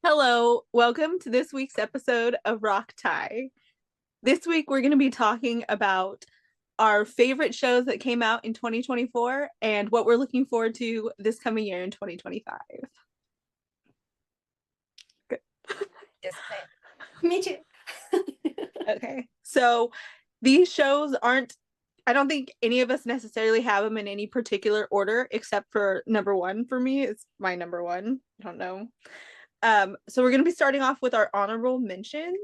Hello, welcome to this week's episode of Rock Tie. This week we're going to be talking about our favorite shows that came out in 2024 and what we're looking forward to this coming year in 2025. Good. Yes, me too. Okay, so these shows aren't, I don't think any of us necessarily have them in any particular order except for number one for me. It's my number one. I don't know. So we're going to be starting off with our honorable mentions.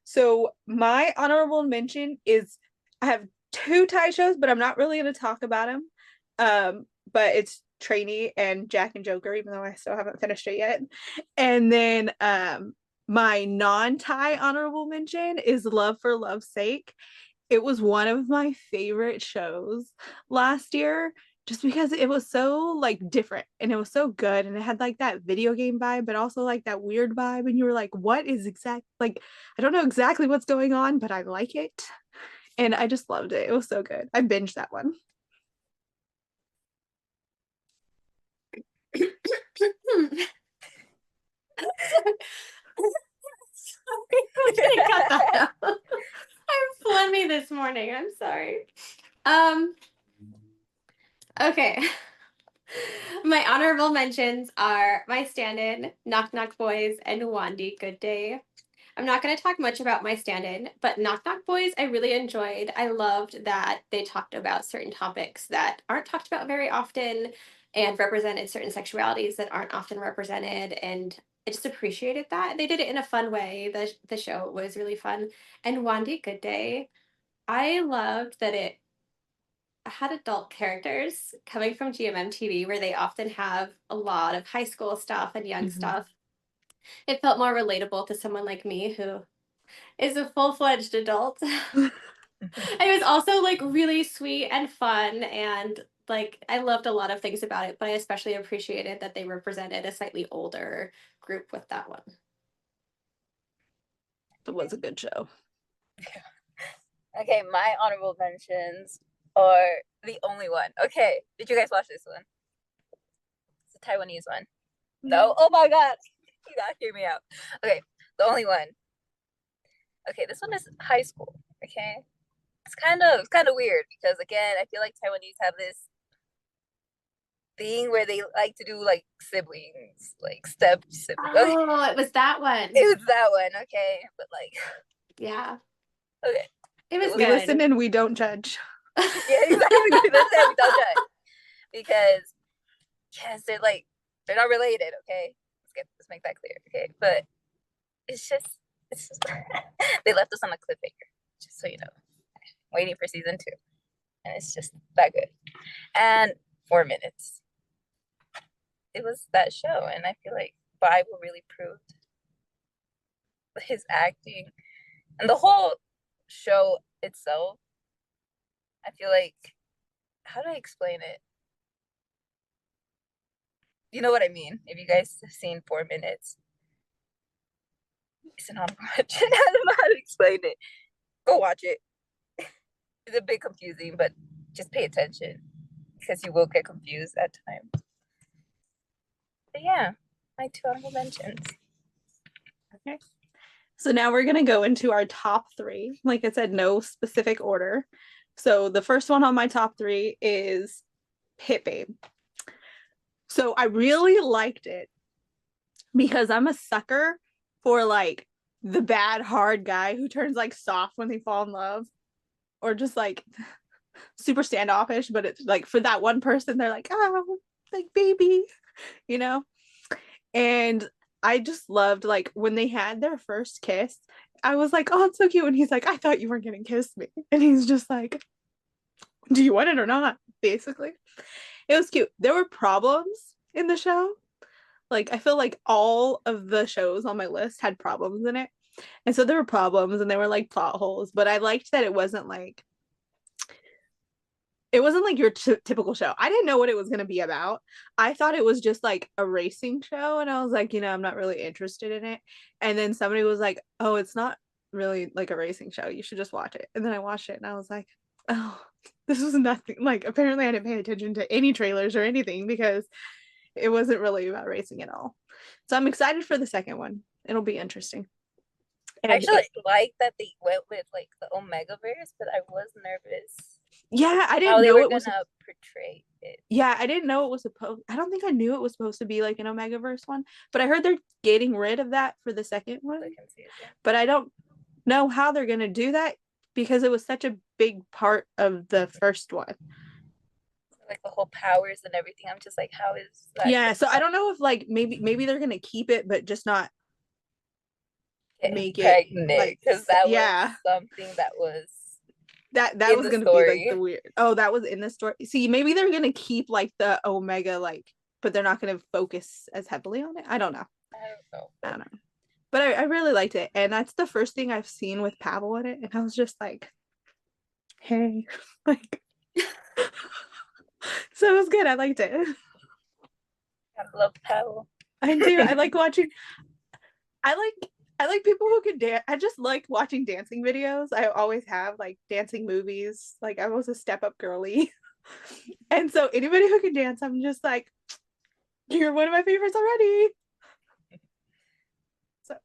So my honorable mention is I have two tie shows, but I'm not really going to talk about them. But it's Trainee and Jack and Joker, even though I still haven't finished it yet. And then my non-tie honorable mention is Love for Love's Sake. It was one of my favorite shows last year just because it was so like different and it was so good and it had like that video game vibe but also like that weird vibe and you were like what is exact like I don't know exactly what's going on but I like it and I just loved it. It was so good. I binged that one. Cut that out. I'm phlegmy this morning. I'm sorry. Okay. My honorable mentions are My Stand-In, Knock Knock Boys, and Wandy Good Day. I'm not going to talk much about My Stand-In, but Knock Knock Boys I really enjoyed. I loved that they talked about certain topics that aren't talked about very often and represented certain sexualities that aren't often represented, and I just appreciated that. They did it in a fun way. The show was really fun. And Wandy Good Day, I loved that it had adult characters coming from GMM TV where they often have a lot of high school stuff and young Mm-hmm. stuff. It felt more relatable to someone like me who is a full-fledged adult. It was also like really sweet and fun, and like I loved a lot of things about it, but I especially appreciated that they represented a slightly older group with that one. It was a good show. Okay, my honorable mentions are the only one. Okay, did you guys watch this one? It's a Taiwanese one. No? Oh my god. You gotta hear me out. Okay, the only one. Okay, this one is high school. Okay. It's kind of weird because again, I feel like Taiwanese have this thing where they like to do like siblings, like step siblings. Okay, Oh, it was that one. it was that one, okay. But like Yeah, okay. it was We good. listen and we don't judge. Yeah, exactly. That's it, we don't judge. Because yes, they're not related, okay? Let's make that clear, okay? But it's just they left us on a cliffhanger, just so you know. Waiting for season 2. And it's just that good. And 4 minutes. It was that show, and I feel like Bible really proved his acting and the whole show itself. I feel like how do I explain it? You know what I mean? If you guys have seen 4 minutes, it's an honorable mention. I don't know how to explain it. Go watch it. It's a bit confusing, but just pay attention because you will get confused at times. But yeah, my 2 honorable mentions. Okay. So now we're going to go into our top three. Like I said, no specific order. So the first one on my top three is Hit Babe. So I really liked it because I'm a sucker for like the bad, hard guy who turns like soft when they fall in love or just like super standoffish. But it's like for that one person, they're like, oh, like baby, you know? And I just loved like when they had their first kiss. I was like, oh, it's so cute. And he's like, I thought you weren't gonna kiss me. And he's just like, do you want it or not? Basically. It was cute. There were problems in the show. Like I feel like all of the shows on my list had problems in it. And so there were problems and they were like plot holes, but I liked that it wasn't like your typical show. I didn't know what it was going to be about. I thought it was just like a racing show. And I was like, I'm not really interested in it. And then somebody was like, oh, it's not really like a racing show. You should just watch it. And then I watched it and I was like, oh, this was nothing. Like, apparently I didn't pay attention to any trailers or anything because it wasn't really about racing at all. So I'm excited for the second one. It'll be interesting. I And actually like that they went with like the Omegaverse, but I was nervous yeah, I how didn't they know were it was. gonna portray it. Yeah, I didn't know it was supposed. I don't think I knew it was supposed to be like an Omegaverse one, but I heard they're getting rid of that for the second one. I can see it. Yeah. But I don't know how they're gonna do that because it was such a big part of the first one. Like the whole powers and everything. I'm just like, how is that Yeah, gonna so I don't know if like maybe they're gonna keep it, but just not get make it pregnant? like Because that yeah. was something that was That in was the gonna be like the story. weird. Oh, that was in the story. See, maybe they're gonna keep like the Omega like, but they're not gonna focus as heavily on it. I don't know. I don't know. I don't know. But I really liked it, and that's the first thing I've seen with Pavel in it, and I was just like, hey, like, so it was good. I liked it. I love Pavel. I do. I like watching. I like people who can dance. I just like watching dancing videos. I always have like dancing movies. Like I was a step up girly. And so anybody who can dance, I'm just like, you're one of my favorites already. So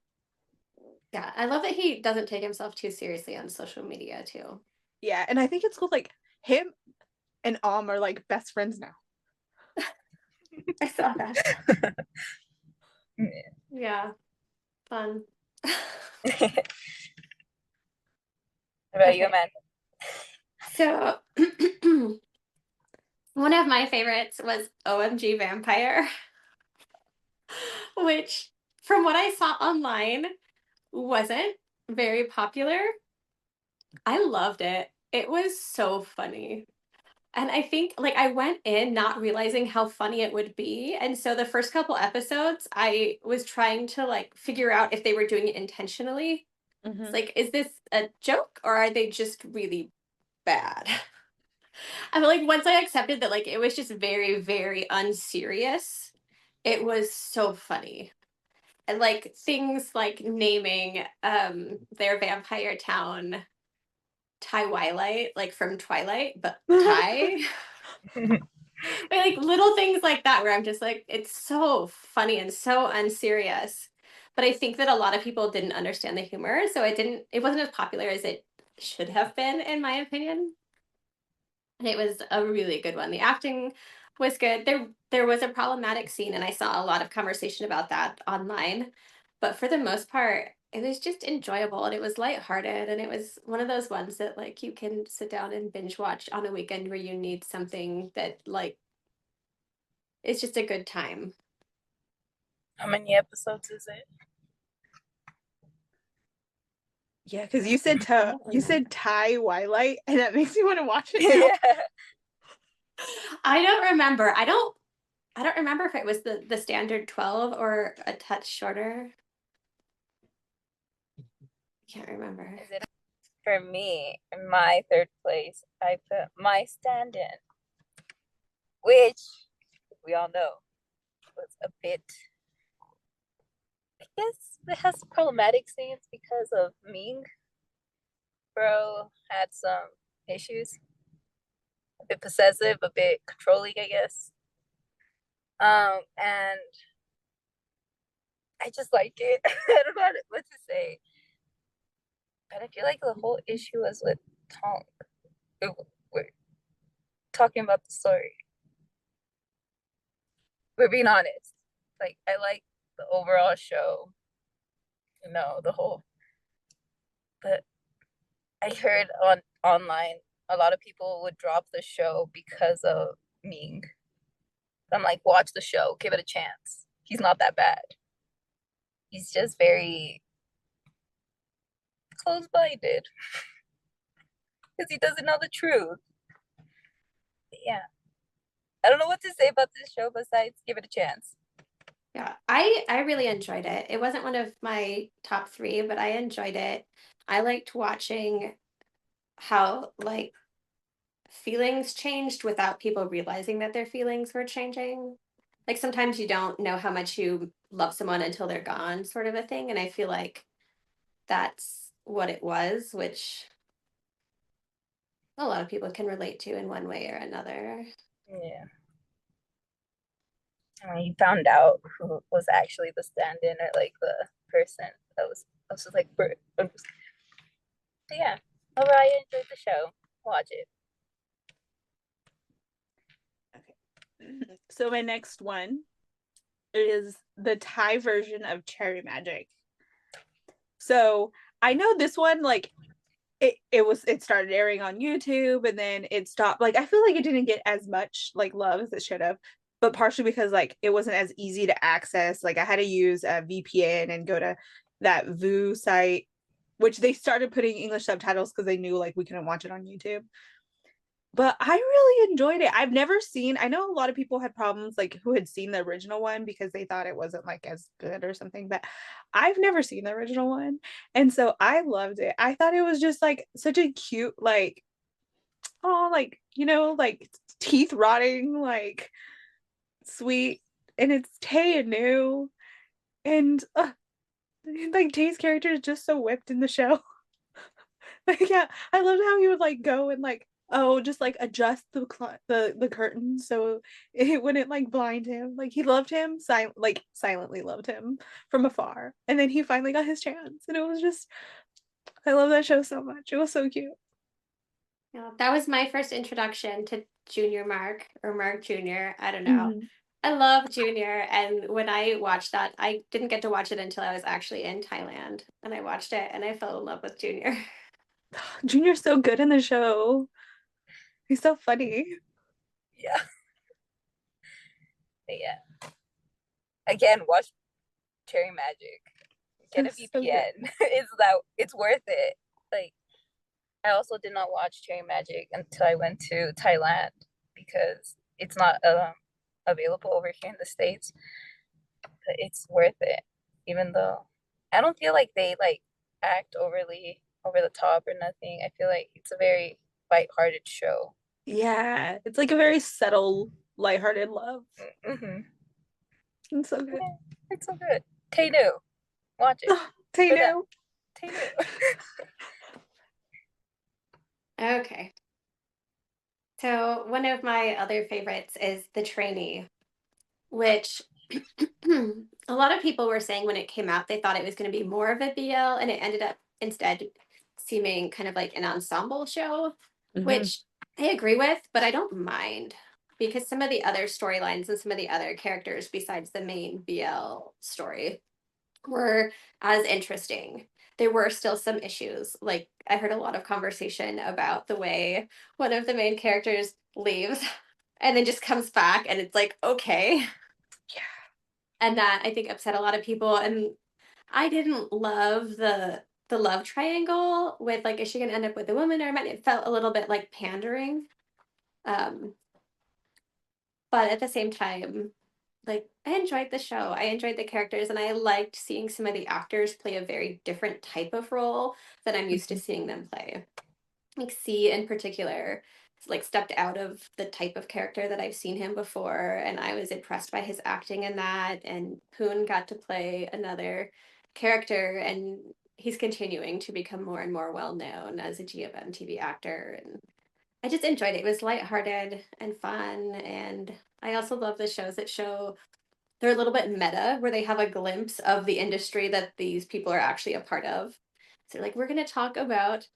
Yeah, I love that he doesn't take himself too seriously on social media too. yeah, and I think it's cool. Like him and are like best friends now. I saw that. Yeah. Yeah, fun. What about you, Okay. man? So one of my favorites was OMG Vampire, which from what I saw online wasn't very popular. I loved it. It was so funny. And I think like I went in not realizing how funny it would be. And so the first couple episodes, I was trying to like figure out if they were doing it intentionally. It's like, is this a joke or are they just really bad? I feel like once I accepted that like it was just very, very unserious, it was so funny. And like things like naming their vampire town Twilight, like from Twilight, but Ty. Like little things like that where I'm just like, it's so funny and so unserious. But I think that a lot of people didn't understand the humor, so it wasn't as popular as it should have been, in my opinion. And it was a really good one. The acting was good. There was a problematic scene, and I saw a lot of conversation about that online. But for the most part, it was just enjoyable and it was lighthearted and it was one of those ones that like you can sit down and binge watch on a weekend where you need something that like it's just a good time. How many episodes is it? Yeah, because you said Ty Twilight, and that makes me want to watch it now. Yeah. I don't remember. I don't remember if it was the standard 12 or a touch shorter. Can't remember. Is it for me? In my third place, I put My Stand-In, which we all know was a bit. I guess it has problematic scenes because of Ming. Bro had some issues, a bit possessive, a bit controlling, I guess. And I just like it. I don't know what to say. But I feel like the whole issue was with Tonk. We're talking about the story. We're being honest. Like I like the overall show, the whole. But I heard online a lot of people would drop the show because of Ming. I'm like, watch the show, give it a chance. He's not that bad. He's just very close-minded because he doesn't know the truth. But yeah, I don't know what to say about this show besides give it a chance. Yeah, I really enjoyed it. It wasn't one of my top three, but I enjoyed it. I liked watching how like feelings changed without people realizing that their feelings were changing. Like sometimes you don't know how much you love someone until they're gone, sort of a thing. And I feel like that's what it was, which a lot of people can relate to in one way or another. Yeah. you found out who was actually the stand-in or like the person that was. I was just like, but yeah. Overall, I enjoyed the show. Watch it. Okay. So my next one is the Thai version of Cherry Magic. So I know this one, like it started airing on YouTube and then it stopped. Like I feel like it didn't get as much like love as it should have, but partially because like it wasn't as easy to access. Like I had to use a VPN and go to that VU site, which they started putting English subtitles because they knew like we couldn't watch it on YouTube. But I really enjoyed it. I've never seen, I know a lot of people had problems like who had seen the original one because they thought it wasn't like as good or something, but I've never seen the original one. And so I loved it. I thought it was just like such a cute, like, oh, like, like teeth rotting, like sweet. And it's Tay and New. And like Tay's character is just so whipped in the show. Like, yeah, I loved how he would like go and like just like adjust the curtain so it wouldn't like blind him. Like he loved him, silently loved him from afar, and then he finally got his chance, and it was just I love that show so much. It was so cute. Yeah, that was my first introduction to Junior Mark or Mark Jr. I don't know. Mhm. I love Junior, and when I watched that, I didn't get to watch it until I was actually in Thailand, and I watched it, and I fell in love with Junior. Junior's so good in the show. He's so funny. Yeah. But yeah. Again, watch Cherry Magic. Get a It's so good. VPN. It's worth it. Like I also did not watch Cherry Magic until I went to Thailand because it's not available over here in the States. But it's worth it, even though I don't feel like they like act overly over the top or nothing. I feel like it's a very light-hearted show. Yeah, it's like a very subtle, lighthearted love. Mm-hmm. It's so good. Yeah, it's so good. Tay-Nu, watch it. Tay For that. New. Tay-Nu. Okay. So one of my other favorites is The Trainee, which a lot of people were saying when it came out, they thought it was going to be more of a BL, and it ended up instead seeming kind of like an ensemble show, Mhm. which I agree with, but I don't mind because some of the other storylines and some of the other characters besides the main BL story were as interesting. There were still some issues. Like I heard a lot of conversation about the way one of the main characters leaves and then just comes back and it's like, okay. Yeah. And that I think upset a lot of people. And I didn't love the love triangle with like, is she gonna end up with a woman or a man? It felt a little bit like pandering. Um, but at the same time, like I enjoyed the show. I enjoyed the characters and I liked seeing some of the actors play a very different type of role that I'm used to seeing them play. Like C in particular, like stepped out of the type of character that I've seen him before, and I was impressed by his acting in that. And Poon got to play another character, and he's continuing to become more and more well known as a GFM TV actor. And I just enjoyed it. It was lighthearted and fun, and I also love the shows that show they're a little bit meta, where they have a glimpse of the industry that these people are actually a part of. So like, we're going to talk about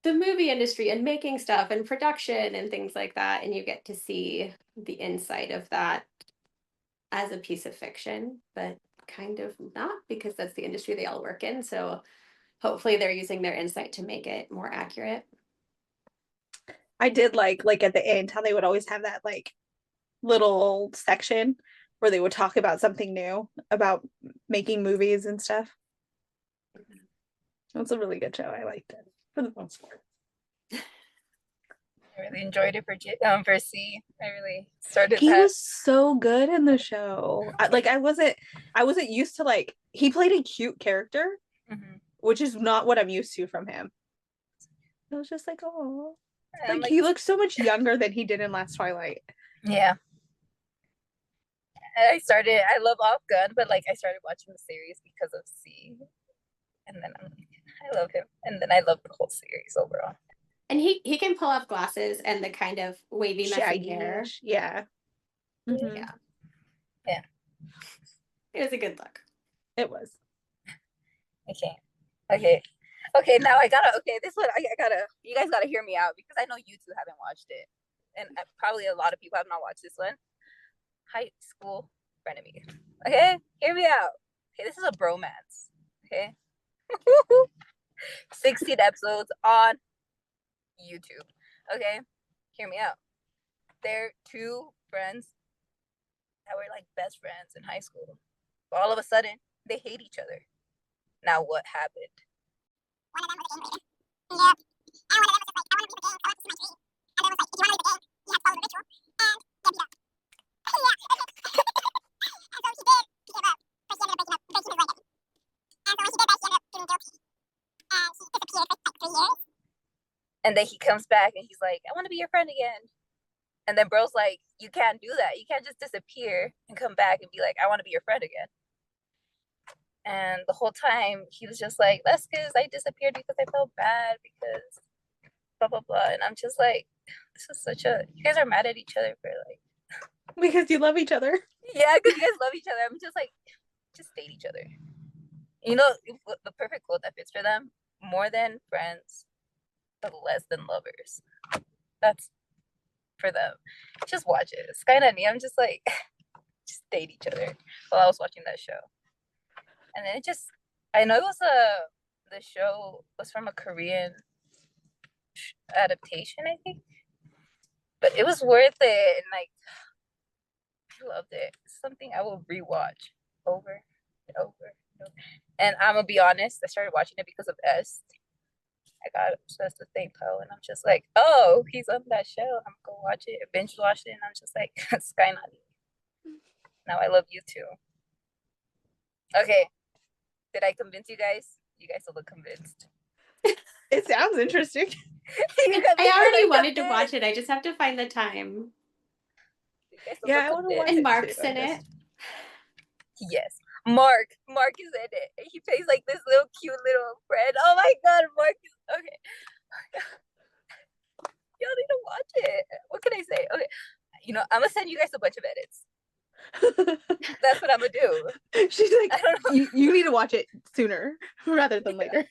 the movie industry and making stuff and production and things like that, and you get to see the insight of that as a piece of fiction, but kind of not because that's the industry they all work in. So hopefully they're using their insight to make it more accurate. I did like at the end how they would always have that like little section where they would talk about something new about making movies and stuff. It was a really good show. I liked it for the most part. I really enjoyed it for C. I really started He that. was so good in the show. I wasn't used to like he played a cute character, which is not what I'm used to from him. It was just like, oh, like he looked so much younger than he did in last Twilight. Yeah. I love Off Gun, but like I started watching the series because of C. And then I'm like, I love him. And then I love the whole series overall. And he can pull off glasses and the kind of wavy messy hair. Yeah. Yeah. Yeah. It was a good look. It was. Okay, now I gotta, this one, I gotta, you guys gotta hear me out because I know you two haven't watched it. And probably a lot of people have not watched this one. High School Frenemy. Okay, hear me out. Okay, this is a bromance. Okay. 16 episodes on YouTube. Okay, hear me out. They're two friends that were like best friends in high school. But all of a sudden, they hate each other. Now, what happened? One of them was a game leader. Yeah. And one of them was just like, I want to be the game, I want to see my dream. And then was like, if you want to be the game, you have to follow the ritual and get beat up. Yeah. And so she did. She gave up. But she ended up breaking up. Breaking his leg. And so when she did that, she ended up feeling guilty. And she disappeared for like 3 years. And then he comes back and he's like, I want to be your friend again. And then bro's like, you can't do that. You can't just disappear and come back and be like, I want to be your friend again. And the whole time he was just like, that's because I disappeared because I felt bad because blah blah blah. And I'm just like, this is such a, you guys are mad at each other for like, Because you love each other. yeah, because you guys love each other. I'm just like, just date each other. You know, the perfect quote that fits for them: more than friends, but less than lovers. That's for them. Just watch it. It's kind of neat. I'm just like, just date each other while I was watching that show. And then it just, I know it was the show was from a Korean adaptation, I think. But it was worth it. And like, I loved it. It's something I will rewatch over and over and over. And I'm going to be honest, I started watching it because of S. I got obsessed with Thapo. And I'm just like, oh, he's on that show. I'm going to go watch it. I binge watched it. And I'm just like, Sky Nani. Now I love you too. Okay. Did I convince you guys? You guys still look convinced. It sounds interesting. I already wanted to watch it. I just have to find the time. Yeah, I want to watch it. And Mark's too. in it. Yes. Mark is in it. He plays like this little cute little friend. Oh my god, Mark is okay. Y'all need to watch it. What can I say? Okay. You know, I'm gonna send you guys a bunch of edits. That's what I'm gonna do. She's like, I don't know. You need to watch it sooner rather than later.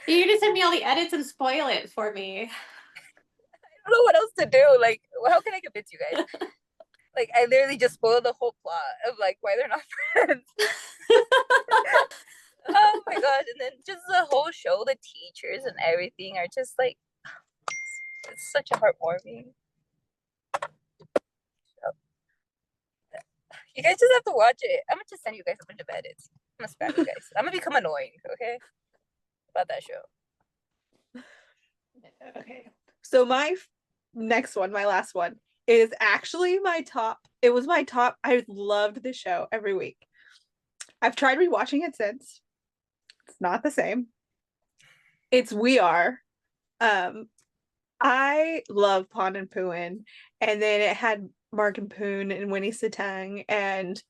You're gonna send me all the edits and spoil it for me. I don't know what else to do. Like, how can I convince you guys? Like, I literally just spoiled the whole plot of like why they're not friends. Oh my god! And then just the whole show, the teachers and everything are just like, it's such a heartwarming. You guys just have to watch it. I'm gonna just send you guys a bunch of edits. I'm gonna spam you guys. I'm gonna become annoying, okay? About that show. Okay. So my next one, my last one, is actually my top. It was my top. I loved the show every week. I've tried rewatching it since. It's not the same. It's We Are. I love Pon and Pooin. And then it had Mark and Poon and Winnie Satang and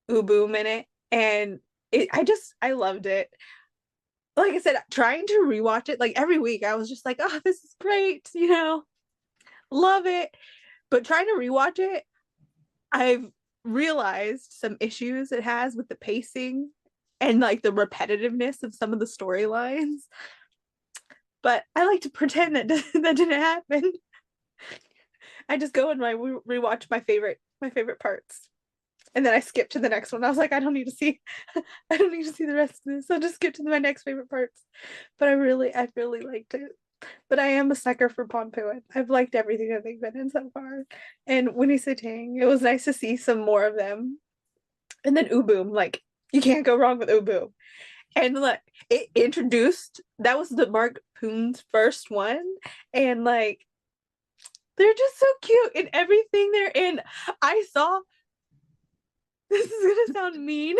Uboom in it. And I loved it. Like I said, trying to rewatch it like every week, I was just like, oh, this is great, love it. But trying to rewatch it, I've realized some issues it has with the pacing and like the repetitiveness of some of the storylines. But I like to pretend that that didn't happen. I just go and rewatch my favorite parts. And then I skip to the next one. I was like, I don't need to see the rest of this. I'll just skip to my next favorite parts. But I really liked it. But I am a sucker for Pon Pooin. I've liked everything that they've been in so far. And Winnie Satang, it was nice to see some more of them. And then Uboom, like, you can't go wrong with Uboom. And like, it introduced, that was the Mark Poon's first one. And like, they're just so cute in everything they're in. I saw, this is gonna sound mean,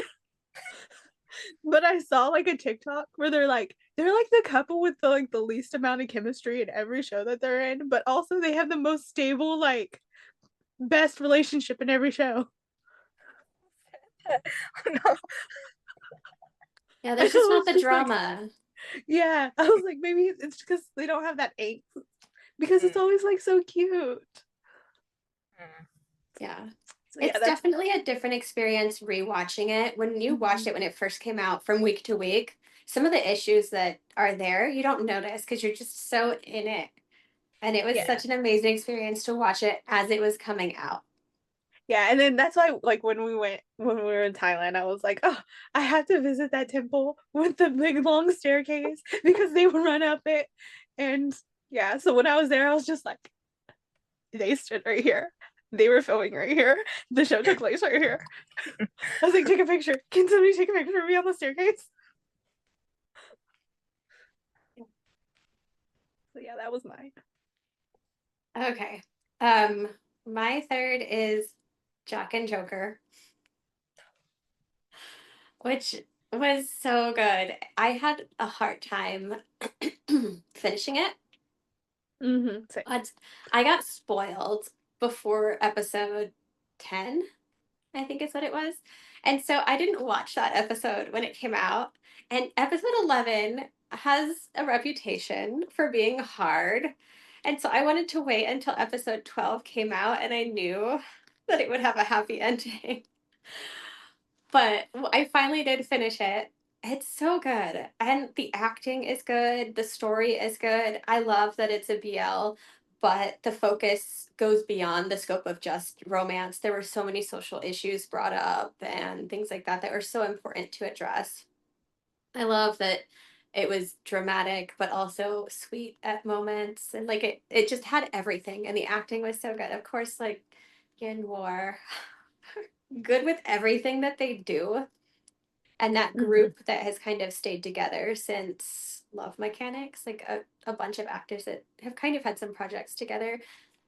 but I saw like a TikTok where they're like the couple with the least amount of chemistry in every show that they're in, but also they have the most stable, like, best relationship in every show. No. Yeah, there's just not the just like, drama. yeah, I was like, maybe it's because they don't have that angst, because it's always like so cute. Yeah. So yeah, It's that's definitely a different experience rewatching it. When you watched it when it first came out from week to week, some of the issues that are there, you don't notice because you're just so in it. And it was Yeah. such an amazing experience to watch it as it was coming out. yeah, and then that's why like when we were in Thailand, I was like, oh, I have to visit that temple with the big long staircase because they would run up it. And yeah, so when I was there, I was just like, they stood right here. They were filming right here. The show took place right here. I was like, take a picture. Can somebody take a picture of me on the staircase? So yeah, that was mine. Okay. My third is Jack and Joker, which was so good. I had a hard time finishing it, Mm-hmm. but I got spoiled before episode 10, I think is what it was. And so I didn't watch that episode when it came out. And episode 11 has a reputation for being hard. And so I wanted to wait until episode 12 came out and I knew that it would have a happy ending. But I finally did finish it. It's so good. And the acting is good. The story is good. I love that it's a BL, but the focus goes beyond the scope of just romance. There were so many social issues brought up and things like that that were so important to address. I love that it was dramatic but also sweet at moments and like it just had everything and the acting was so good. Of course, like Yin War good with everything that they do and that group that has kind of stayed together since Love Mechanics, like a bunch of actors that have kind of had some projects together,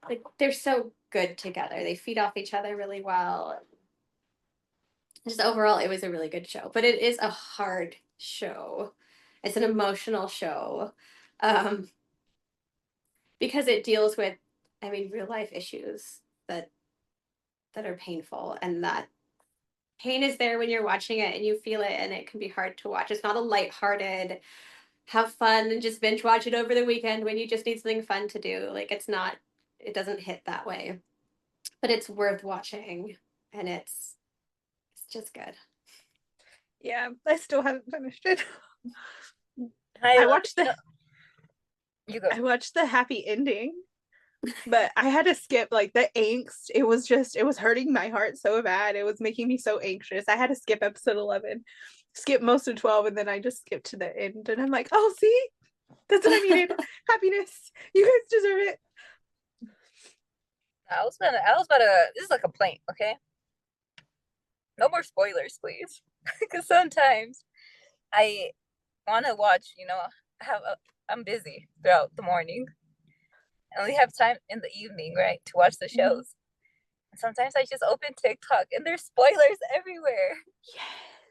like they're so good together, they feed off each other really well. Just overall it was a really good show, but it is a hard show. It's an emotional show, um, because it deals with, I mean, real life issues that are painful, and that pain is there when you're watching it and you feel it and it can be hard to watch. It's not a lighthearted, have fun and just binge watch it over the weekend when you just need something fun to do. Like it's not, it doesn't hit that way. But it's worth watching and it's just good. Yeah, I still haven't finished it. I watched the You go. I watched the happy ending, but I had to skip like the angst. It was hurting my heart so bad. It was making me so anxious. I had to skip episode 11, skip most of 12, and then I just skipped to the end. And I'm like, oh, see, that's what I needed. Happiness. You guys deserve it. I was about to. This is a complaint, okay? No more spoilers, please, because sometimes I want to watch. I'm busy throughout the morning. I only have time in the evening, right, to watch the shows. And sometimes I just open TikTok and there's spoilers everywhere. Yes.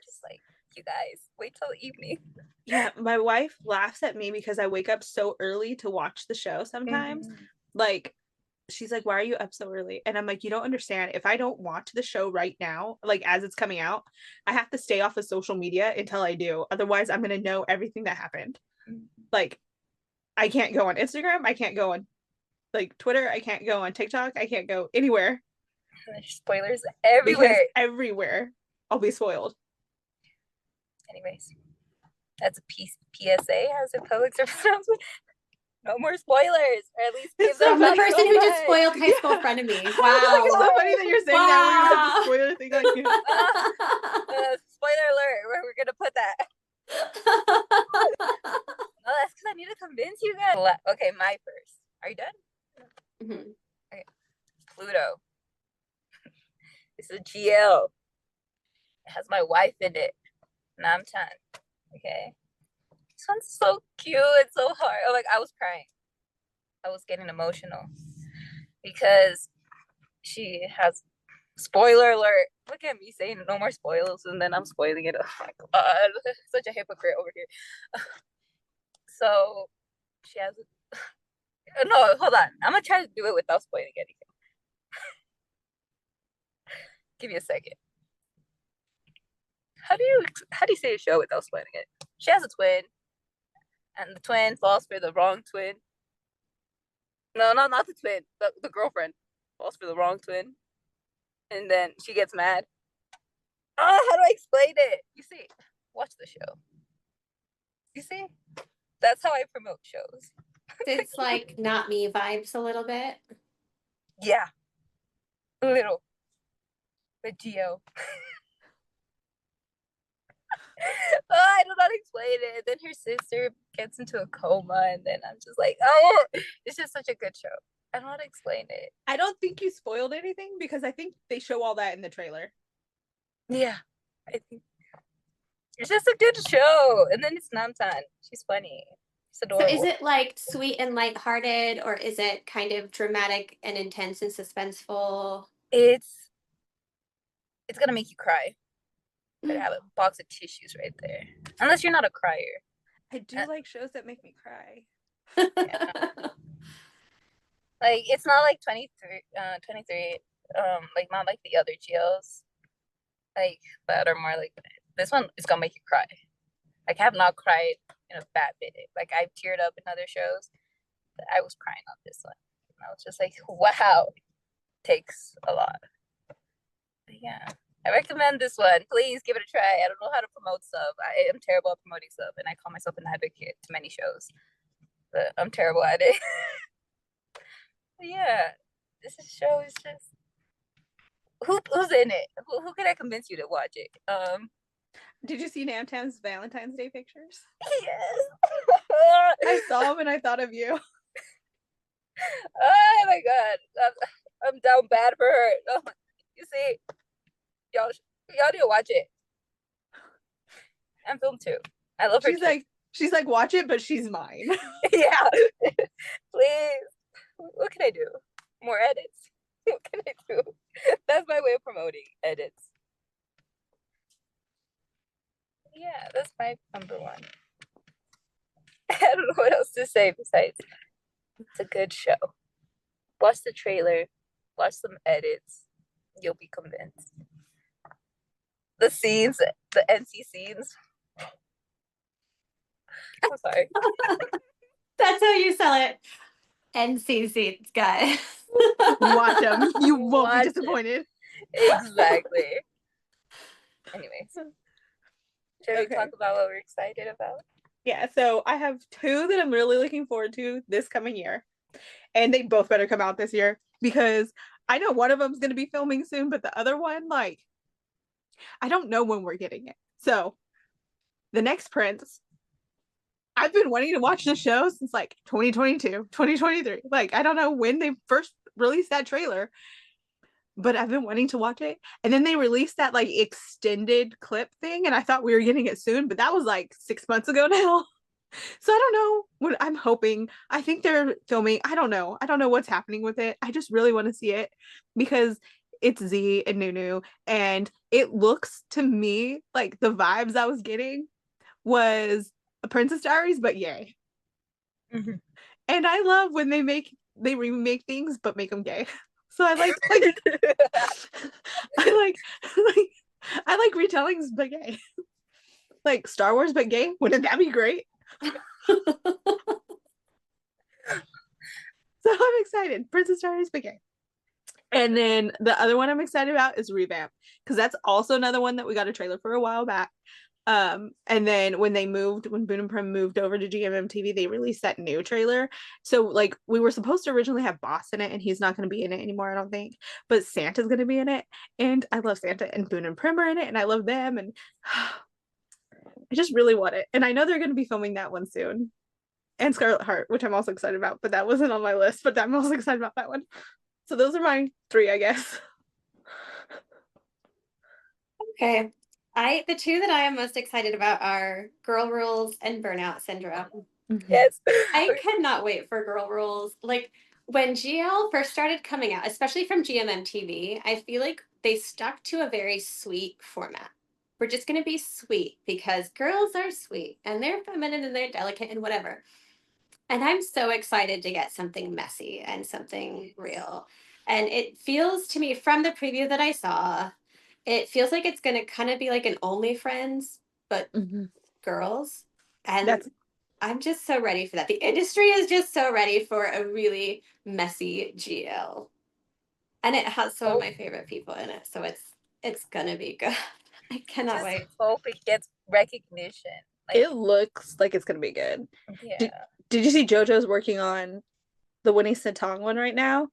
Just like, you guys, wait till the evening. Yeah, my wife laughs at me because I wake up so early to watch the show sometimes. Like, she's like, why are you up so early? And I'm like, you don't understand. If I don't watch the show right now, like as it's coming out, I have to stay off of social media until I do. Otherwise, I'm going to know everything that happened. Like, I can't go on Instagram. I can't go on like Twitter. I can't go on TikTok. I can't go anywhere. There's spoilers everywhere. Because everywhere I'll be spoiled. Anyways, that's a PSA. Has a public service announcement. No more spoilers, or at least give them From the person who just time. spoiled High School Frenemy. Like, Wow. it's so funny that you're saying that when you have the spoiler thing on you. Spoiler alert, where we're gonna put that. No, that's because I need to convince you guys. Okay, my first. Are you done? Mhm. Okay. Pluto. It's a GL. It has my wife in it. Namchan. Okay. This one's so cute. It's so hard. Like, I was crying. I was getting emotional because she has, spoiler alert. Look at me saying no more spoilers and then I'm spoiling it. Oh my god. Such a hypocrite over here. So she has no, hold on. I'm gonna try to do it without spoiling anything. Give me a second. How do you say a show without spoiling it? She has a twin, and the twin falls for the wrong twin. No, not the twin. The girlfriend falls for the wrong twin, and then she gets mad. Oh, how do I explain it? You see, watch the show. You see, that's how I promote shows. It's like Not Me vibes a little bit. Yeah, a little. But Geo. Oh, I do not explain it. Then her sister gets into a coma, and then I'm just like, oh, it's just such a good show. I don't know how to explain it. I don't think you spoiled anything because I think they show all that in the trailer. Yeah, I think it's just a good show. And then it's Namtan. She's funny. She's So adorable. is it like sweet and lighthearted, or is it kind of dramatic and intense and suspenseful? It's gonna make you cry. Better have a box of tissues right there. Unless you're not a crier. I do like shows that make me cry. Like it's not like 23, like not like the other GLs. Like that are more like this one is gonna make you cry. Like I have not cried in a bad minute. Like I've teared up in other shows, but I was crying on this one. And I was just like, wow, takes a lot. But yeah. I recommend this one. Please give it a try. I don't know how to promote sub. I am terrible at promoting sub, and I call myself an advocate to many shows, but I'm terrible at it. Yeah, this show is just who's in it. Who can I convince you to watch it? Did you see Namtam's Valentine's Day pictures? Yes. I saw them and I thought of you. Oh my god, I'm down bad for her. Oh, you see, y'all need to watch it. And film too. I love her. She's like, watch it, but she's mine. Yeah. Please. What can I do? More edits? What can I do? That's my way of promoting edits. Yeah, that's my number one. I don't know what else to say besides it's a good show. Watch the trailer, watch some edits, you'll be convinced. The scenes, the NC scenes. I'm sorry. That's how you sell it. NCC, guys. Watch them. You won't Watch be it. disappointed. Exactly. Anyways, should we Okay. talk about what we're excited about? Yeah, so I have two that I'm really looking forward to this coming year. And they both better come out this year because I know one of them's going to be filming soon, but the other one, like, I don't know when we're getting it. So, The Next Prince, I've been wanting to watch the show since like 2022, 2023. Like, I don't know when they first released that trailer, but I've been wanting to watch it. And then they released that like extended clip thing, and I thought we were getting it soon, but that was like 6 months ago now. So I don't know what I'm hoping. I think they're filming. I don't know. I don't know what's happening with it. I just really want to see it because it's Z and Nunu, and it looks to me like the vibes I was getting was a Princess Diaries, but yay. Mm-hmm. And I love when they remake things but make them gay. So I like I like retellings but gay. Like Star Wars but gay. Wouldn't that be great? So I'm excited. Princess Diaries but gay. And then the other one I'm excited about is Revamp, because that's also another one that we got a trailer for a while back. And then when Boon and Prim moved over to GMMTV, they released that new trailer. So like we were supposed to originally have Boss in it, and he's not going to be in it anymore, I don't think. But Santa's going to be in it, and I love Santa, and Boon and Prim are in it, and I love them, and I just really want it. And I know they're going to be filming that one soon, and Scarlet Heart, which I'm also excited about, but that wasn't on my list. But I'm also excited about that one. So those are my three, I guess. Okay. The two that I am most excited about are Girl Rules and Burnout Syndrome. Yes. I cannot wait for Girl Rules. Like when GL first started coming out, especially from GMMTV, I feel like they stuck to a very sweet format. We're just going to be sweet because girls are sweet and they're feminine and they're delicate and whatever. And I'm so excited to get something messy and something real. And it feels to me from the preview that I saw, it feels like it's going to kind of be like an OnlyFriends, but girls. And I'm just so ready for that. The industry is just so ready for a really messy GL. And it has some of Oh. my favorite people in it, so it's gonna be good. I cannot Just wait. hope it gets recognition. Like, It looks like it's gonna be good. yeah. Did you see JoJo's working on the Winnie Satong one right now?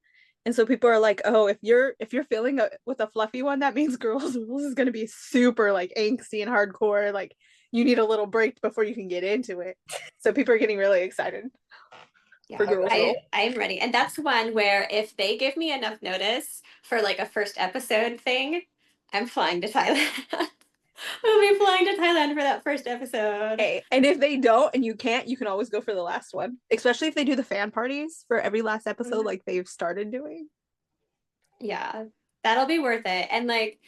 And so people are like, oh, if you're feeling with a fluffy one, that means Girls Rules is gonna be super like angsty and hardcore. Like you need a little break before you can get into it. So people are getting really excited. Yeah, For Girls Rule. I'm ready. And that's one where if they give me enough notice for like a first episode thing, I'm flying to Thailand. We'll be flying to Thailand for that first episode. Hey, and if they don't and you can't, you can always go for the last one. Especially if they do the fan parties for every last episode like they've started doing. Yeah, that'll be worth it. And like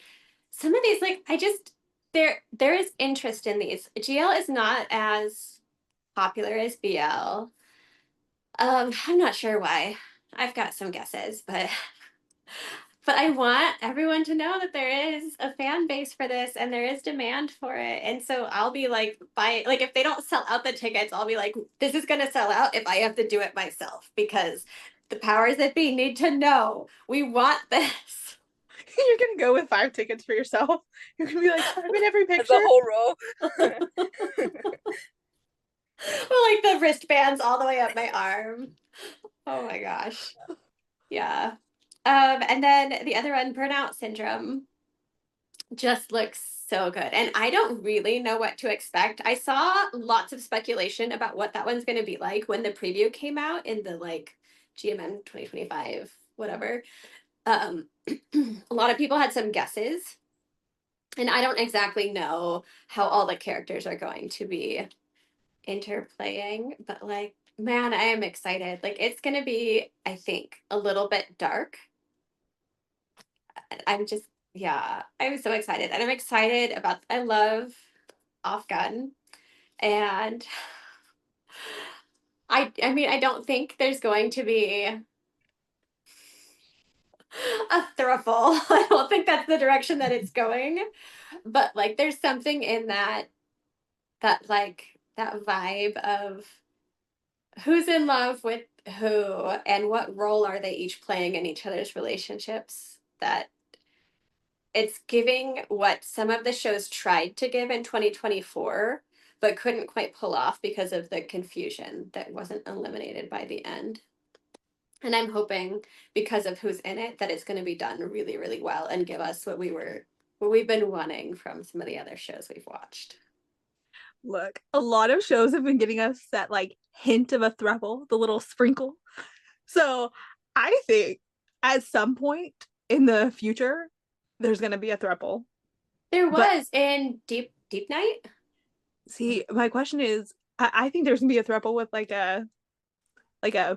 some of these, like I just there is interest in these. GL is not as popular as BL. I'm not sure why. I've got some guesses, but I want everyone to know that there is a fan base for this and there is demand for it. And so I'll be like, like if they don't sell out the tickets, I'll be like, this is gonna sell out if I have to do it myself because the powers that be need to know we want this. You're gonna go with 5 tickets for yourself. You're gonna be like, I'm in every That's picture. a whole row. Well, like the wristbands all the way up my arm. Oh my gosh. Yeah. And then the other one, Burnout Syndrome, just looks so good. And I don't really know what to expect. I saw lots of speculation about what that one's going to be like when the preview came out in the like GMM 2025, whatever. A lot of people had some guesses. And I don't exactly know how all the characters are going to be interplaying, but like, man, I am excited. Like, it's going to be, I think, a little bit dark. I'm just, yeah, I'm so excited. And I'm excited about, I love Off Gun. And I mean, I don't think there's going to be a thruple. I don't think that's the direction that it's going. But like, there's something in that vibe of who's in love with who and what role are they each playing in each other's relationships, that it's giving what some of the shows tried to give in 2024 but couldn't quite pull off because of the confusion that wasn't eliminated by the end. And I'm hoping because of who's in it that it's going to be done really, really well and give us what we've been wanting from some of the other shows we've watched. Look, a lot of shows have been giving us that like hint of a throuple, the little sprinkle. So I think at some point in the future, there's gonna be a throuple. There But- was in Deep Night. See, my question is, I think there's gonna be a throuple with like a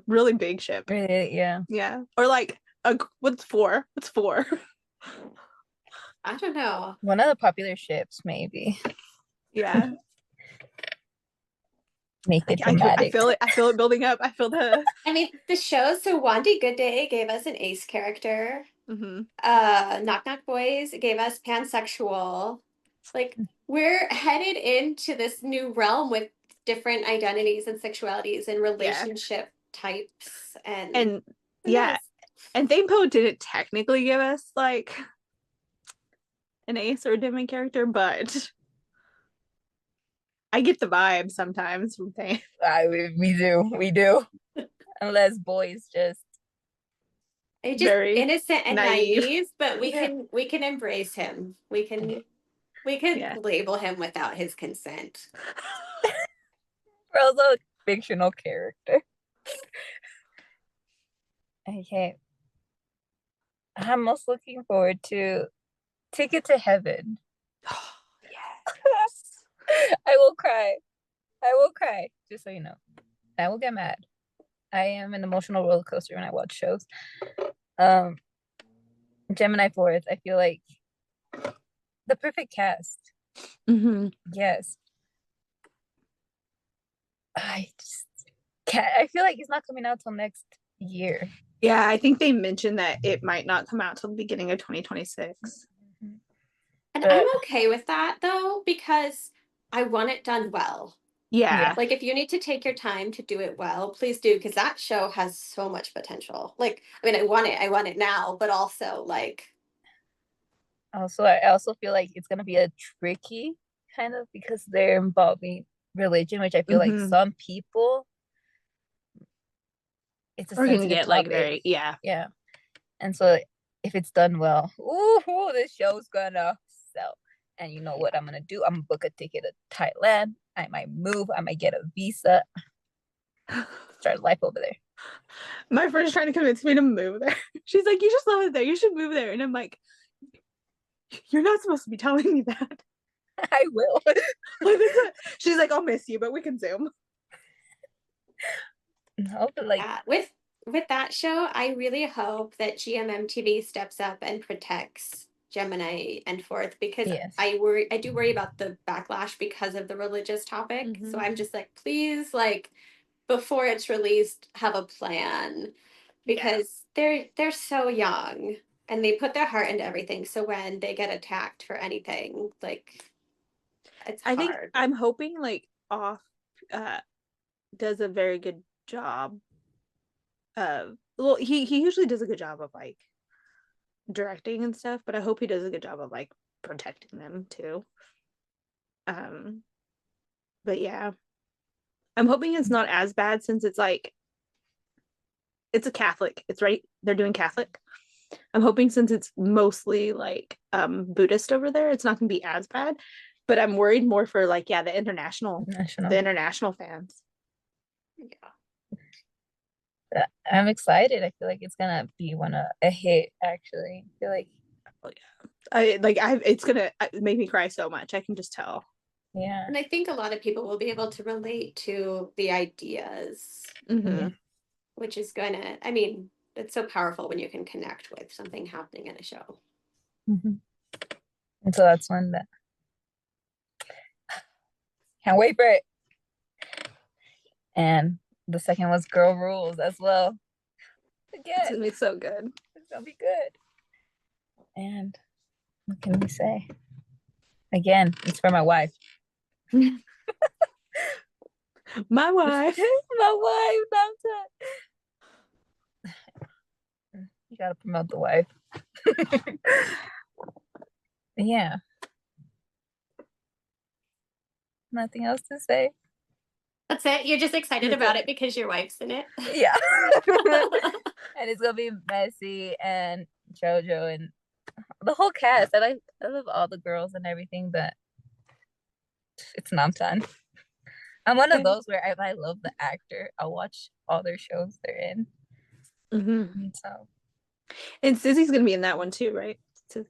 really big ship. Really, yeah. Yeah. Or like what's 4? What's 4? I don't know. One of the popular ships, maybe. Yeah. Make it I dramatic. feel it. I feel it building up. I feel the. I mean, the show. So Wandy Good Day gave us an ace character. Mhm. Knock Knock Boys gave us pansexual. Like we're headed into this new realm with different identities and sexualities and relationship types And yeah, yes. and Thamepo didn't technically give us like an ace or a demon character, but I get the vibe sometimes from Thame. We do. Unless boys just Just Very innocent and naive. naive, but Yeah. we can embrace him. We can Yeah. label him without his consent. we're also a fictional character. Okay. I'm most looking forward to Ticket to Heaven. Yes. I will cry. Just so you know. I will get mad. I am an emotional roller coaster when I watch shows. Gemini 4th, I feel like the perfect cast. Mm-hmm. Yes. I just can't. I feel like it's not coming out till next year. Yeah, I think they mentioned that it might not come out till the beginning of 2026. And But- I'm okay with that though, because I want it done well. Yeah. Like, if you need to take your time to do it well, please do, because that show has so much potential. Like, I mean, I want it now, but also like, Also, I also feel like it's gonna be a tricky kind of because they're involving religion, which I feel like Hmm. some people it's a We're gonna sensitive get like topic. very, yeah. Yeah. And so if it's done well, ooh, this show's gonna sell. And you know what I'm gonna do? I'm gonna book a ticket to Thailand. I might move, I might get a visa, start life over there. My friend's trying to convince me to move there. She's like, you just love it there. You should move there. And I'm like, you're not supposed to be telling me that. I will. She's like, I'll miss you, but we can Zoom. No, but like yeah, with that show, I really hope that GMMTV steps up and protects Gemini and Fourth, because yes. I do worry about the backlash because of the religious topic. So Mhm. I'm just like, please, like, before it's released, have a plan, because they're so young and they put their heart into everything. So when they get attacked for anything, like, it's I think hard. I'm hoping like Off uh does a very good job of, well, he usually does a good job of like directing and stuff, but I hope he does a good job of like protecting them too. Um but yeah. I'm hoping it's not as bad since it's like it's a Catholic. It's right. They're doing Catholic. I'm hoping since it's mostly like Buddhist over there, it's not gonna be as bad. But I'm worried more for like, yeah, the National. international fans. Yeah. I'm excited. I feel like it's gonna be a hit actually. I feel like It's gonna make me cry so much. I can just tell. yeah. And I think a lot of people will be able to relate to the ideas, Mm-hmm. which is going to, I mean, it's so powerful when you can connect with something happening in a show. Mm-hmm. And so that's one that can't wait for it. And the second was Girl Rules as well. It's Again, gonna be so good. it's gonna be good. And what can we say? Again, it's for my wife. My wife. My wife, Namta. You gotta promote the wife. Yeah. Nothing else to say. That's it. You're just excited That's about it. it because your wife's in it. Yeah. And it's gonna be Messi and Jojo and the whole cast. I love all the girls and everything, but it's Namtan. I'm one of those where if I love the actor, I'll watch all their shows they're in. Mm-hmm. So And Susie's gonna be in that one too, right? So,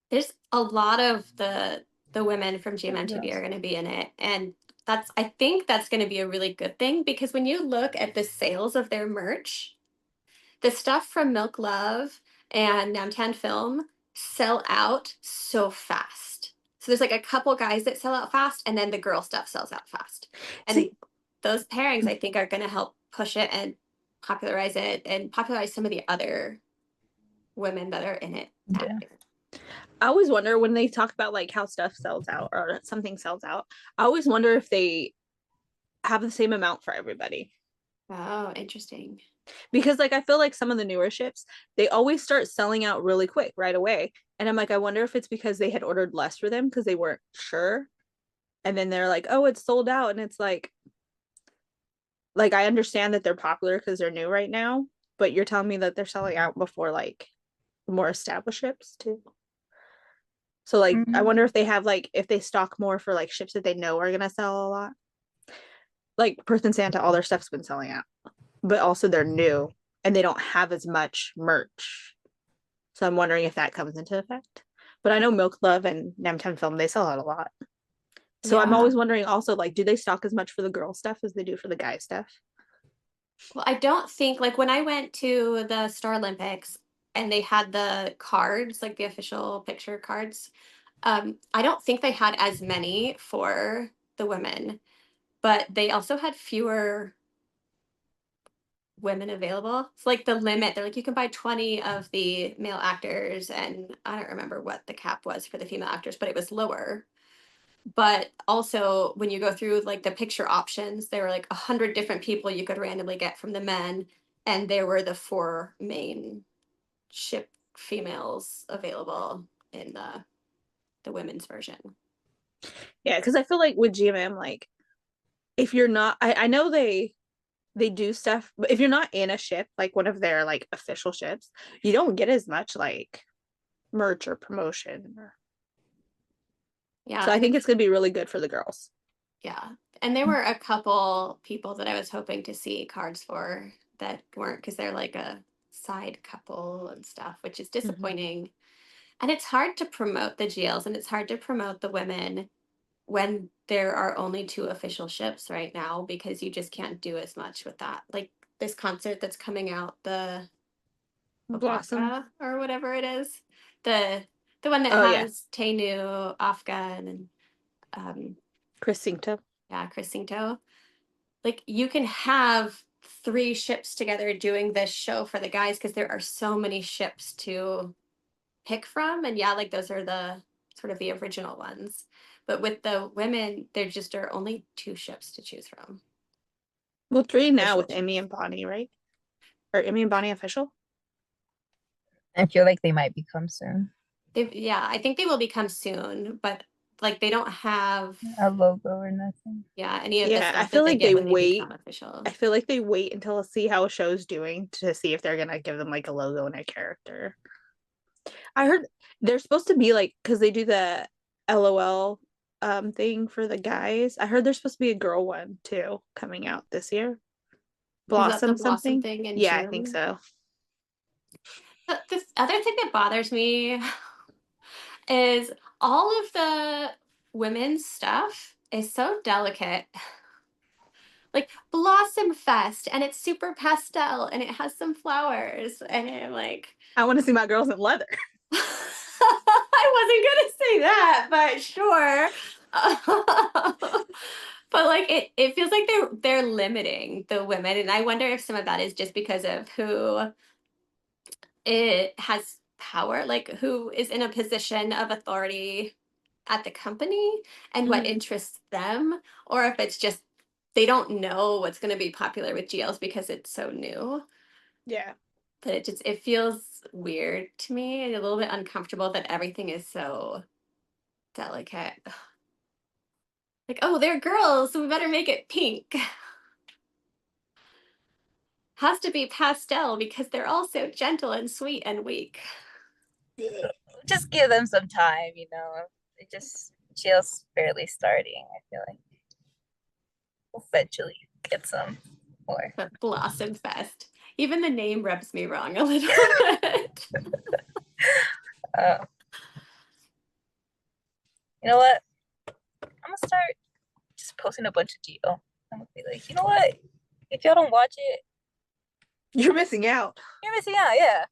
There's a lot of the women from GMMTV girls. are going to be in it, and I think that's going to be a really good thing, because when you look at the sales of their merch, the stuff from Milk Love and Namtan Film sell out so fast. So there's like a couple guys that sell out fast, and then the girl stuff sells out fast. And see, those pairings, I think, are going to help push it and popularize it and popularize some of the other women that are in it. Yeah. I always wonder when they talk about like how stuff sells out or something sells out. I always wonder if they have the same amount for everybody. Oh, interesting. Because like I feel like some of the newer ships, they always start selling out really quick right away. And I'm like, I wonder if it's because they had ordered less for them because they weren't sure. And then they're like, oh, it's sold out. And it's like I understand that they're popular because they're new right now, but you're telling me that they're selling out before like more established ships too. So like I Mhm. wonder if they have like if they stock more for like ships that they know are gonna sell a lot. Like Perth and Santa, all their stuff's been selling out. But also they're new and they don't have as much merch. So I'm wondering if that comes into effect. But I know Milk Love and Namtan Film, they sell out a lot. So I'm Yeah. always wondering also, like, do they stock as much for the girl stuff as they do for the guy stuff? Well, I don't think, like, when I went to the Star Olympics and they had the cards, like the official picture cards, I don't think they had as many for the women, but they also had fewer women available. It's like the limit. They're like, you can buy 20 of the male actors, and I don't remember what the cap was for the female actors, but it was lower. but also when you go through like the picture options, there were like 100 different people you could randomly get from the men, and there were the 4 main ship females available in the women's version. Yeah, because I feel like with GMM, like if you're not, I know they do stuff, but if you're not in a ship, like one of their like official ships, you don't get as much like merch or promotion. Yeah, So I and think it's gonna be really good for the girls. yeah, and there were a couple people that I was hoping to see cards for that weren't, because they're like a side couple and stuff, which is disappointing. And it's hard to promote the GLs and it's hard to promote the women when there are only 2 official ships right now, because you just can't do as much with that. Like this concert that's coming out, the Blossom. Opaka or whatever it is, the the one that Oh yeah, has Tainu, Afka, and um, Crisinto. yeah, Chris Cinto. Like you can have 3 ships together doing this show for the guys, because there are so many ships to pick from, and yeah, like those are the sort of the original ones, but with the women there just are only 2 ships to choose from. Well, 3 now Official with Emmy ships. and Bonnie, right? Or Emmy and Bonnie official? I feel like they might become soon. Yeah, I think they will become soon, but like they don't have, A logo or nothing. yeah, any of the Yeah, I stuff feel that they like get they when they wait. become official. I feel like they wait until see how a show's doing to see if they're gonna give them like a logo and a character. I heard they're supposed to be like, because they do the LOL thing for the guys. I heard there's supposed to be a girl one too coming out this year. Is that the Blossom Blossom something. thing in Yeah, I think June? so. But this other thing that bothers me is all of the women's stuff is so delicate. Like Blossom Fest, and it's super pastel and it has some flowers, and I'm like, I want to see my girls in leather. I wasn't gonna say that, but sure. But like it feels like they're limiting the women, and I wonder if some of that is just because of who it has power, like who is in a position of authority at the company and what Mhm. interests them, or if it's just they don't know what's going to be popular with GLs because it's so new. Yeah. But it feels weird to me and a little bit uncomfortable that everything is so delicate. Like, oh, they're girls, so we better make it pink. Has to be pastel because they're all so gentle and sweet and weak. Just give them some time, you know. It just chill's barely starting, I feel like. We'll eventually get some more. But Blossom Fest. Even the name rubs me wrong a little bit. Uh, you know what? I'm gonna start just posting a bunch of GL. I'm gonna be like, you know what? If y'all don't watch it, You're missing out. you're missing out. Yeah.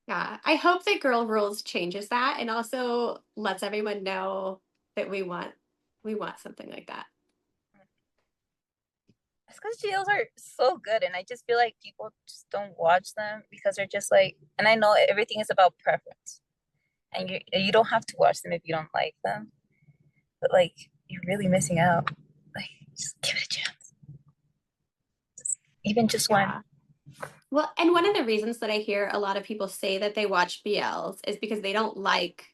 Yeah, I hope that Girl Rules changes that and also lets everyone know that we want something like that. It's because GLs are so good, and I just feel like people just don't watch them because they're just like. And I know everything is about preference, and you don't have to watch them if you don't like them. But like, you're really missing out. Like, just give it a chance. Even just one. Yeah. Well, and one of the reasons that I hear a lot of people say that they watch BLs is because they don't like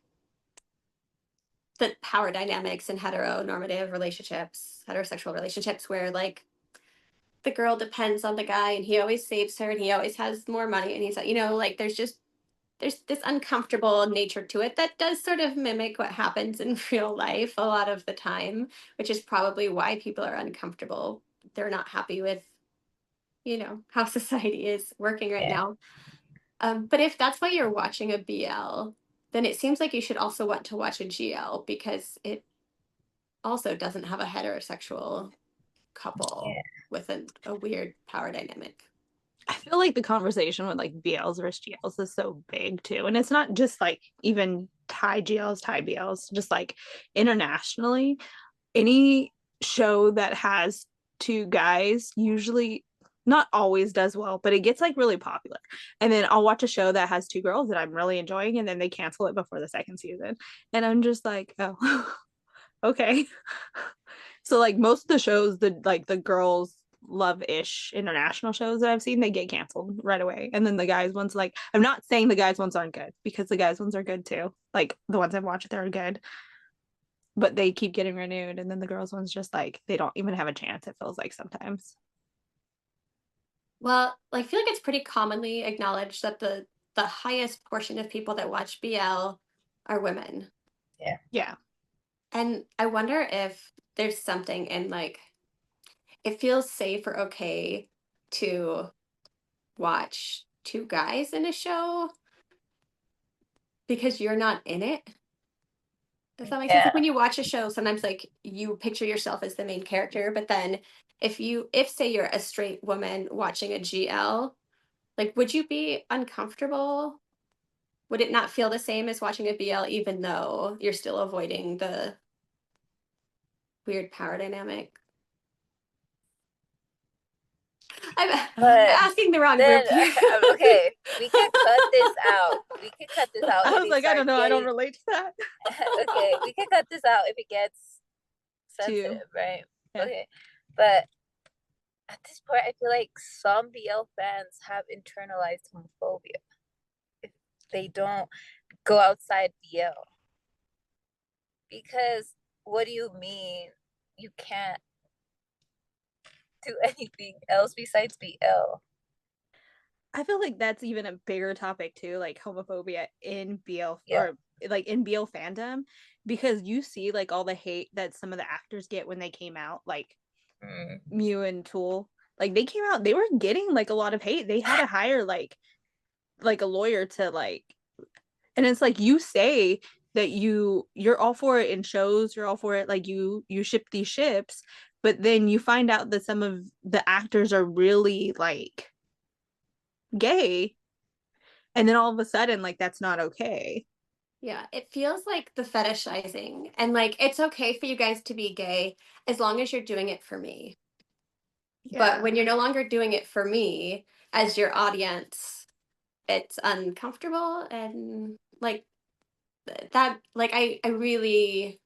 the power dynamics in heteronormative relationships, heterosexual relationships, where like the girl depends on the guy and he always saves her and he always has more money and he's like, like there's this uncomfortable nature to it that does sort of mimic what happens in real life a lot of the time, which is probably why people are uncomfortable. They're not happy with, how society is working right Yeah. now. But if that's why you're watching a BL, then it seems like you should also want to watch a GL because it also doesn't have a heterosexual couple Yeah. with a weird power dynamic. I feel like the conversation with like BLs versus GLs is so big too. And it's not just like even Thai GLs, Thai BLs, just like internationally, any show that has 2 guys usually not always does well, but it gets like really popular. And then I'll watch a show that has 2 girls that I'm really enjoying, and then they cancel it before the second season. And I'm just like, oh, Okay. So like most of the shows, the girls love-ish international shows that I've seen, they get canceled right away. And then the guys ones, like, I'm not saying the guys ones aren't good, because the guys ones are good too. Like the ones I've watched, they're good. But they keep getting renewed, and then the girls ones just like they don't even have a chance, it feels like sometimes. Well, I feel like it's pretty commonly acknowledged that the highest portion of people that watch BL are women. Yeah. And I wonder if there's something in like it feels safe or okay to watch two guys in a show because you're not in it. Does that make sense? Like Yeah. when you watch a show, sometimes like you picture yourself as the main character, but then if say you're a straight woman watching a GL, like would you be uncomfortable? Would it not feel the same as watching a BL even though you're still avoiding the weird power dynamic? I'm But asking the wrong then, group here. okay, we can cut this out. We can cut this out. I if was it like, I don't starts know, I don't getting- relate to that. Okay, we can cut this out if it gets To you. sensitive, right? Yeah. Okay, but at this point, I feel like some BL fans have internalized homophobia if they don't go outside BL. Because what do you mean you can't do anything else besides BL? I feel like that's even a bigger topic too, like homophobia in BL Yeah. or like in BL fandom, because you see like all the hate that some of the actors get when they came out, like Mm. Mew and Tool. Like they came out, they were getting like a lot of hate. They had to hire like a lawyer to like, and it's like you say that you're all for it in shows, you're all for it, like you ship these ships, but then you find out that some of the actors are really like gay, and then all of a sudden like that's not okay. Yeah, it feels like the fetishizing and like it's okay for you guys to be gay as long as you're doing it for me. But when you're no longer doing it for me as your audience, it's uncomfortable and like that like I really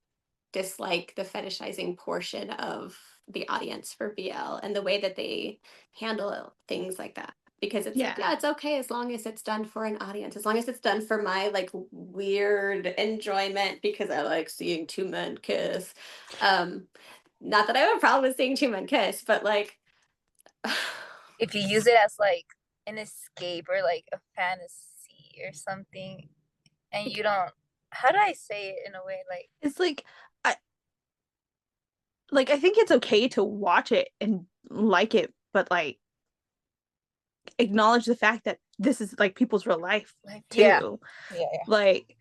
dislike the fetishizing portion of the audience for BL and the way that they handle things like that. Because it's like, Yeah. yeah, it's okay as long as it's done for an audience, as long as it's done for my like weird enjoyment because I like seeing two men kiss. Not that I have a problem with seeing two men kiss, but like If you use it as like an escape or like a fantasy or something, and you don't, how do I say it in a way like It's like I think it's okay to watch it and like it, but like acknowledge the fact that this is like people's real life too. yeah. Like,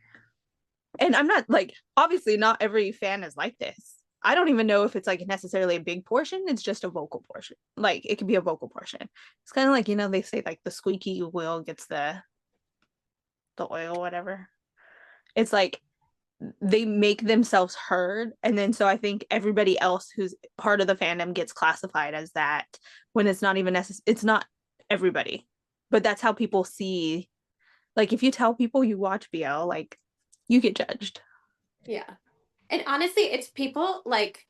and I'm not like, obviously not every fan is like this. I don't even know if it's like necessarily a big portion. It's just a vocal portion. Like it could be a vocal portion. It's kind of like, you know, they say like the squeaky wheel gets the oil, whatever. It's like they make themselves heard, and then so I think everybody else who's part of the fandom gets classified as that when it's not even necessary. It's not everybody, but that's how people see. Like if you tell people you watch BL, like you get judged. yeah. And honestly, it's people like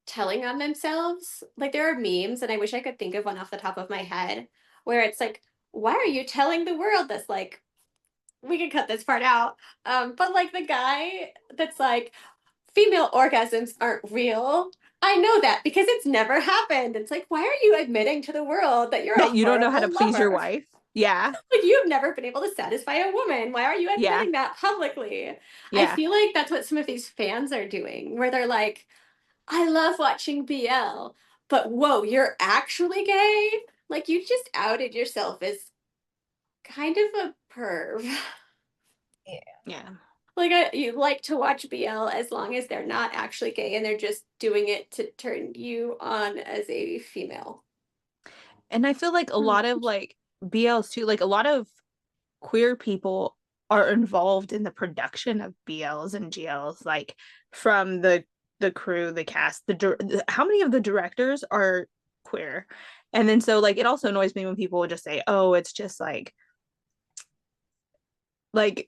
telling on themselves. Like there are memes, and I wish I could think of one off the top of my head, where it's like, why are you telling the world this? Like, we can cut this part out. But like the guy that's like, female orgasms aren't real. I know that because it's never happened. It's like, why are you admitting to the world that you're That a you don't know how to horrible please your lover? wife. Yeah. Like you've never been able to satisfy a woman. Why are you Yeah. admitting that publicly? I Yeah. feel like that's what some of these fans are doing, where they're like, I love watching BL, but whoa, you're actually gay? Like you just outed yourself as kind of a perv. Yeah. Like you like to watch BL as long as they're not actually gay and they're just doing it to turn you on as a female. And I feel like a lot of like BLs too, like a lot of queer people are involved in the production of BLs and GLs, like from the crew, the cast, how many of the directors are queer? And then so like it also annoys me when people would just say, oh, it's just like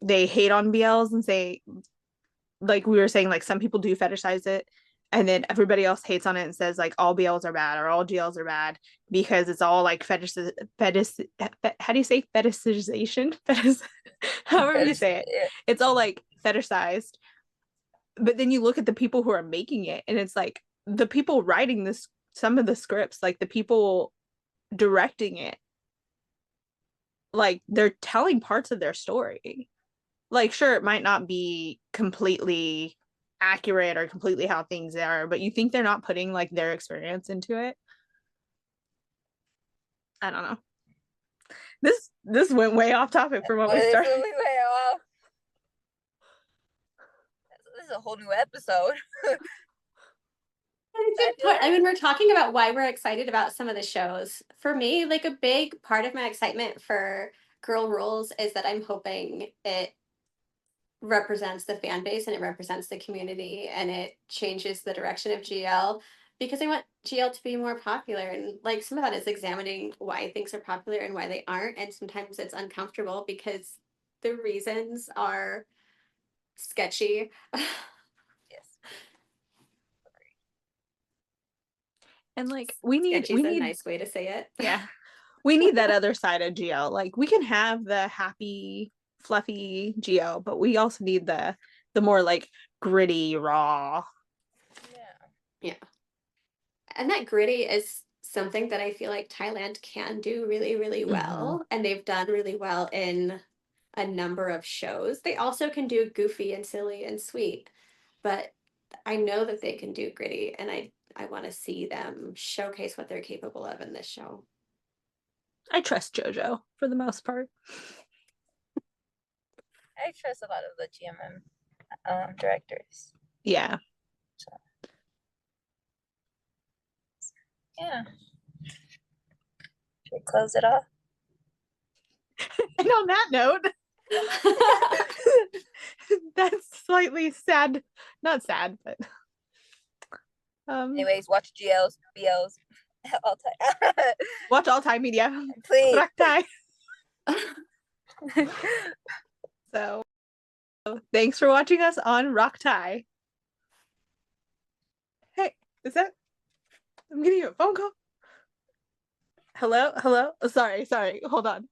they hate on BLs and say like we were saying, like some people do fetishize it, and then everybody else hates on it and says like all BLs are bad or all GLs are bad because it's all like how do you say fetishization? However you say it. Yeah. It's all like fetishized. But then you look at the people who are making it, and it's like the people writing this, some of the scripts, like the people directing it, like they're telling parts of their story. Like, sure, it might not be completely accurate or completely how things are, but you think they're not putting like their experience into it. I don't know. This went way off topic from what we This started. is way off. This is a whole new episode. I mean, we're talking about why we're excited about some of the shows. For me, like a big part of my excitement for Girl Rules is that I'm hoping it represents the fan base and it represents the community and it changes the direction of GL, because I want GL to be more popular, and like some of that is examining why things are popular and why they aren't, and sometimes it's uncomfortable because the reasons are sketchy. Yes. And like we Sketchy is a need nice way to say it. yeah. We need that other side of GL. Like we can have the happy, fluffy GL, but we also need the more like gritty, raw. Yeah. And that gritty is something that I feel like Thailand can do really, really well. And they've done really well in a number of shows. They also can do goofy and silly and sweet, but I know that they can do gritty, and I want to see them showcase what they're capable of in this show. I trust JoJo for the most part. I trust a lot of the GMM directors. Yeah. Yeah. Should we close it off? And on that note, that's slightly sad. Not sad, but Anyways, watch GLs, BLs, all time. watch all Thai media. Please. Thai. So thanks for watching us on Rock Thai. Hey, is that? I'm getting a phone call. Hello? Oh, sorry. Hold on.